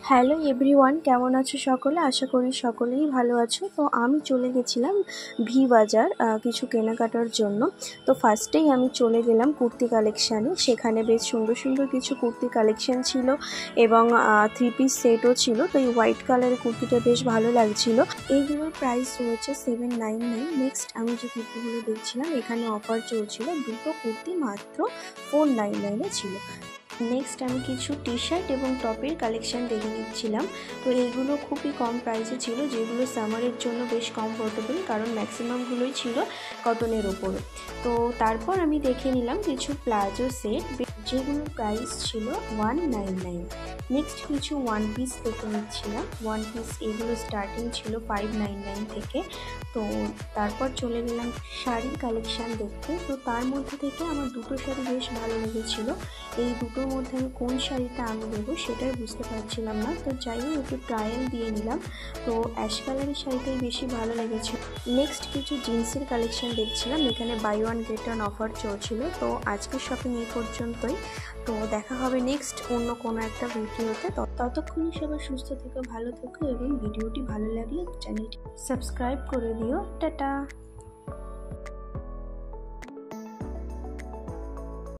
Hello everyone, কেমন আছো সকলে? আশা করি সকলেই ভালো আছো। তো আমি চলে গেছিলাম ভি বাজার কিছু কেনাকাটার জন্য। তো ফার্স্টেই আমি চলে গেলাম কুর্তি কালেকশানে। সেখানে বেশ সুন্দর সুন্দর কিছু কুর্তি কালেকশান ছিল এবং 3 পিস সেটও ছিল। তো এই হোয়াইট কালারের কুর্তিটা বেশ ভালো লাগছিল। এইগুলোর প্রাইস রয়েছে 799। নেক্সট আমি যে কুর্তিগুলো দেখছিলাম এখানে অফার চলছিল, দুটো কুর্তি মাত্র 499 ছিল। নেক্সট আমি কিছু টি শার্ট এবং টপের কালেকশান দেখে নিচ্ছিলাম। তো এইগুলো খুবই কম প্রাইসে ছিল, যেগুলো সামারের জন্য বেশ কমফোর্টেবল, কারণ ম্যাক্সিমামগুলোই ছিল কটনের ওপরে। তো তারপর আমি দেখে নিলাম কিছু প্লাজো সেট, যেগুলোর প্রাইস ছিল 199। নেক্সট কিছু ওয়ান পিস দেখে নিচ্ছিলাম। ওয়ান পিস এগুলো স্টার্টিং ছিল 599 থেকে। তো তারপর চলে গেলাম শাড়ির কালেকশান দেখতে। তো তার মধ্যে থেকে আমার দুটো শাড়ি বেশ ভালো লেগেছিলো। এই দুটোর মধ্যে আমি কোন শাড়িটা আমি দেবো সেটাই বুঝতে পারছিলাম না। তো যাই হোক একটু ট্রায়াল দিয়ে নিলাম। তো অ্যাশ কালারের শাড়িটাই বেশি ভালো লেগেছে। নেক্সট কিছু জিন্সের কালেকশান দেখছিলাম, এখানে buy one get one offer চলছিল। তো আজকের শপিং এই পর্যন্তই। তো দেখা হবে নেক্সট অন্য কোনো একটা ভিডিওতে। ততক্ষণই সবাই সুস্থ থেকো, ভালো থেকো এবং ভিডিওটি ভালো লাগলে চ্যানেলটি সাবস্ক্রাইব করে দিও। টাটা।